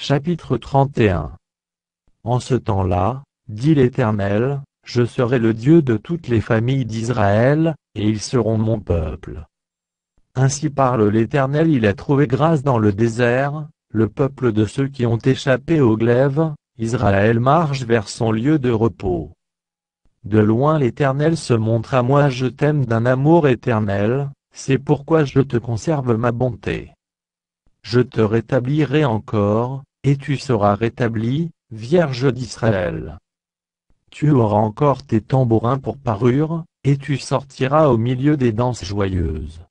Chapitre 31. En ce temps-là, dit l'Éternel, je serai le Dieu de toutes les familles d'Israël, et ils seront mon peuple. Ainsi parle l'Éternel, il a trouvé grâce dans le désert, le peuple de ceux qui ont échappé au glaive, Israël marche vers son lieu de repos. De loin l'Éternel se montre à moi, je t'aime d'un amour éternel, c'est pourquoi je te conserve ma bonté. Je te rétablirai encore, et tu seras rétabli, Vierge d'Israël. Tu auras encore tes tambourins pour parure, et tu sortiras au milieu des danses joyeuses.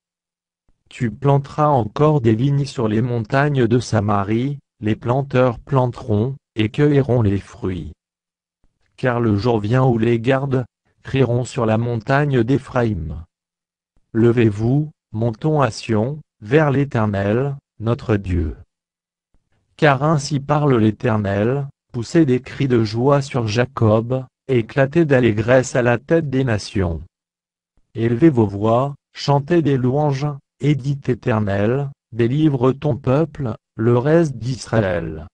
Tu planteras encore des vignes sur les montagnes de Samarie, les planteurs planteront, et cueilleront les fruits. Car le jour vient où les gardes crieront sur la montagne d'Éphraïm. Levez-vous, montons à Sion, vers l'Éternel, notre Dieu. Car ainsi parle l'Éternel, poussez des cris de joie sur Jacob, éclatez d'allégresse à la tête des nations. Élevez vos voix, chantez des louanges, et dites Éternel, délivre ton peuple, le reste d'Israël.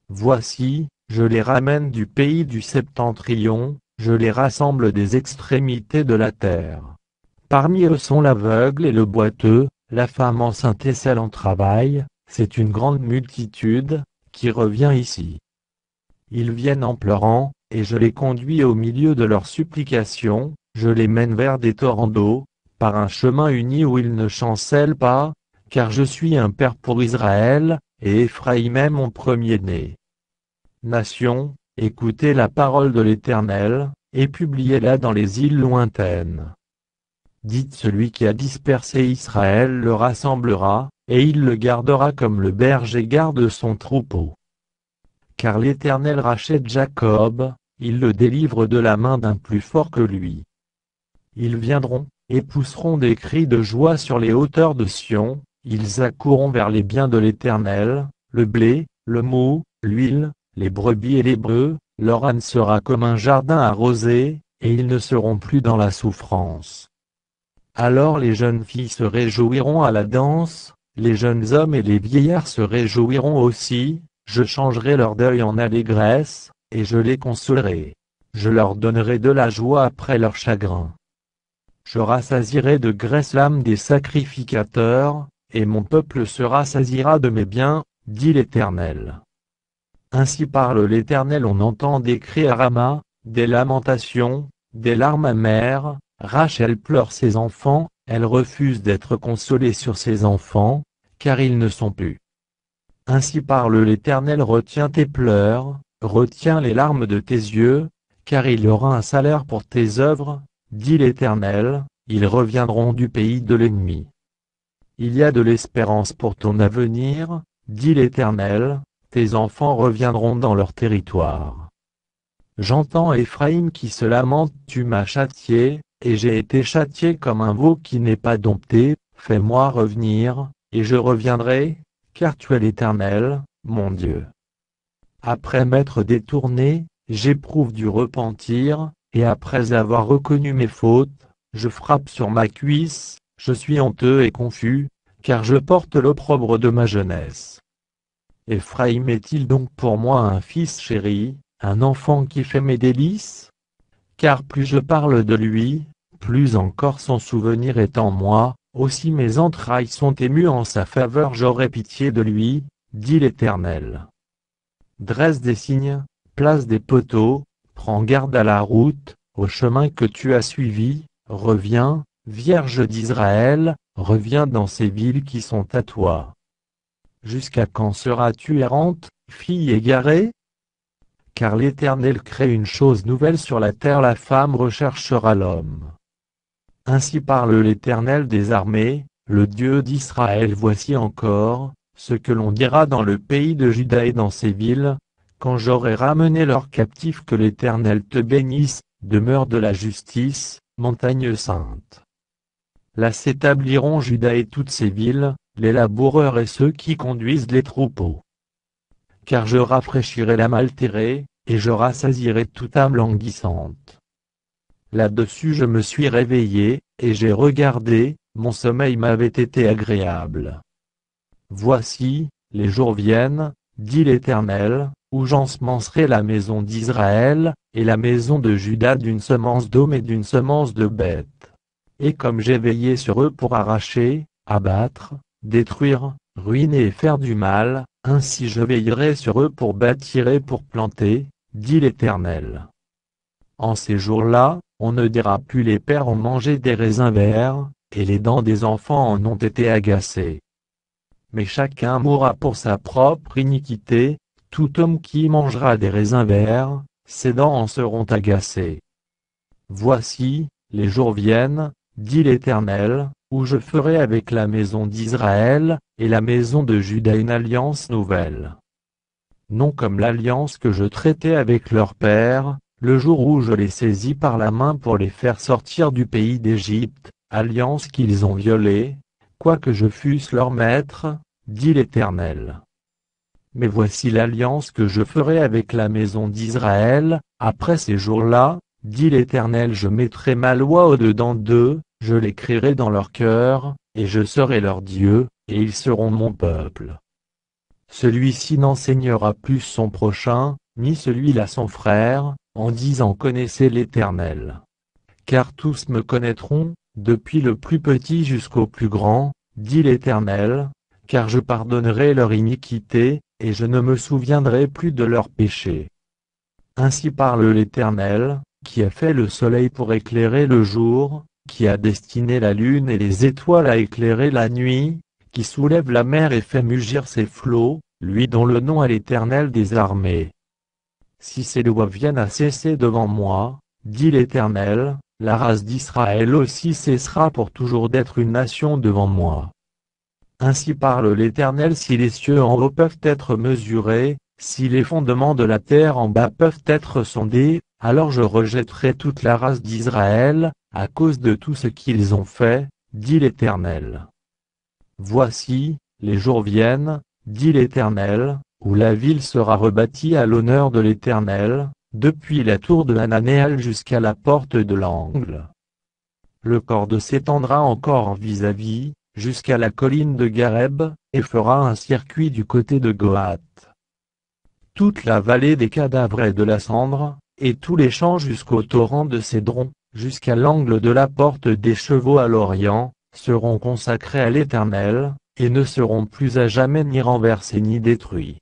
Voici, je les ramène du pays du septentrion, je les rassemble des extrémités de la terre. Parmi eux sont l'aveugle et le boiteux, la femme enceinte et celle en travail, c'est une grande multitude, qui revient ici. Ils viennent en pleurant, et je les conduis au milieu de leurs supplications, je les mène vers des torrents d'eau, par un chemin uni où ils ne chancellent pas, car je suis un père pour Israël, et Éphraïm est mon premier-né. Nations, écoutez la parole de l'Éternel, et publiez-la dans les îles lointaines. Dites celui qui a dispersé Israël le rassemblera, et il le gardera comme le berger garde son troupeau. Car l'Éternel rachète Jacob, il le délivre de la main d'un plus fort que lui. Ils viendront, et pousseront des cris de joie sur les hauteurs de Sion, ils accourront vers les biens de l'Éternel, le blé, le mou, l'huile, les brebis et les bœufs, leur âne sera comme un jardin arrosé, et ils ne seront plus dans la souffrance. Alors les jeunes filles se réjouiront à la danse, les jeunes hommes et les vieillards se réjouiront aussi, je changerai leur deuil en allégresse, et je les consolerai. Je leur donnerai de la joie après leur chagrin. Je rassasierai de graisse l'âme des sacrificateurs, et mon peuple se rassasiera de mes biens, dit l'Éternel. Ainsi parle l'Éternel, on entend des cris à Rama, des lamentations, des larmes amères. Rachel pleure ses enfants, elle refuse d'être consolée sur ses enfants, car ils ne sont plus. Ainsi parle l'Éternel, retiens tes pleurs, retiens les larmes de tes yeux, car il y aura un salaire pour tes œuvres, dit l'Éternel, ils reviendront du pays de l'ennemi. Il y a de l'espérance pour ton avenir, dit l'Éternel, tes enfants reviendront dans leur territoire. J'entends Éphraïm qui se lamente, tu m'as châtié, et j'ai été châtié comme un veau qui n'est pas dompté, fais-moi revenir, et je reviendrai, car tu es l'Éternel, mon Dieu. Après m'être détourné, j'éprouve du repentir, et après avoir reconnu mes fautes, je frappe sur ma cuisse, je suis honteux et confus, car je porte l'opprobre de ma jeunesse. Éphraïm est-il donc pour moi un fils chéri, un enfant qui fait mes délices? Car plus je parle de lui, plus encore son souvenir est en moi, aussi mes entrailles sont émues en sa faveur, j'aurai pitié de lui, dit l'Éternel. Dresse des signes, place des poteaux, prends garde à la route, au chemin que tu as suivi, reviens, Vierge d'Israël, reviens dans ces villes qui sont à toi. Jusqu'à quand seras-tu errante, fille égarée? Car l'Éternel crée une chose nouvelle sur la terre, la femme recherchera l'homme. Ainsi parle l'Éternel des armées, le Dieu d'Israël, voici encore, ce que l'on dira dans le pays de Juda et dans ses villes, quand j'aurai ramené leurs captifs, que l'Éternel te bénisse, demeure de la justice, montagne sainte. Là s'établiront Juda et toutes ses villes, les laboureurs et ceux qui conduisent les troupeaux. Car je rafraîchirai l'âme altérée, et je rassasierai toute âme languissante. Là-dessus je me suis réveillé, et j'ai regardé, mon sommeil m'avait été agréable. Voici, les jours viennent, dit l'Éternel, où j'ensemencerai la maison d'Israël, et la maison de Juda d'une semence d'homme et d'une semence de bête. Et comme j'ai veillé sur eux pour arracher, abattre, détruire, ruiner et faire du mal, ainsi je veillerai sur eux pour bâtir et pour planter, dit l'Éternel. En ces jours-là, on ne dira plus les pères ont mangé des raisins verts, et les dents des enfants en ont été agacées. Mais chacun mourra pour sa propre iniquité, tout homme qui mangera des raisins verts, ses dents en seront agacées. Voici, les jours viennent, dit l'Éternel, où je ferai avec la maison d'Israël, et la maison de Juda une alliance nouvelle. Non comme l'alliance que je traitais avec leur père, le jour où je les saisis par la main pour les faire sortir du pays d'Égypte, alliance qu'ils ont violée, quoique je fusse leur maître, dit l'Éternel. Mais voici l'alliance que je ferai avec la maison d'Israël, après ces jours-là, dit l'Éternel, je mettrai ma loi au-dedans d'eux, je l'écrirai dans leur cœur, et je serai leur Dieu, et ils seront mon peuple. Celui-ci n'enseignera plus son prochain, ni celui-là son frère, en disant connaissez l'Éternel. Car tous me connaîtront, depuis le plus petit jusqu'au plus grand, dit l'Éternel, car je pardonnerai leur iniquité, et je ne me souviendrai plus de leurs péchés. Ainsi parle l'Éternel, qui a fait le soleil pour éclairer le jour, qui a destiné la lune et les étoiles à éclairer la nuit, qui soulève la mer et fait mugir ses flots, lui dont le nom est l'Éternel des armées. Si ces lois viennent à cesser devant moi, dit l'Éternel, la race d'Israël aussi cessera pour toujours d'être une nation devant moi. Ainsi parle l'Éternel, si les cieux en haut peuvent être mesurés, si les fondements de la terre en bas peuvent être sondés, alors je rejetterai toute la race d'Israël, à cause de tout ce qu'ils ont fait, dit l'Éternel. Voici, les jours viennent, dit l'Éternel, où la ville sera rebâtie à l'honneur de l'Éternel, depuis la tour de Hananéal jusqu'à la porte de l'angle. Le corde s'étendra encore vis-à-vis, jusqu'à la colline de Gareb, et fera un circuit du côté de Gohath. Toute la vallée des cadavres et de la cendre, et tous les champs jusqu'au torrent de Cédron, jusqu'à l'angle de la porte des chevaux à l'Orient, seront consacrés à l'Éternel, et ne seront plus à jamais ni renversés ni détruits.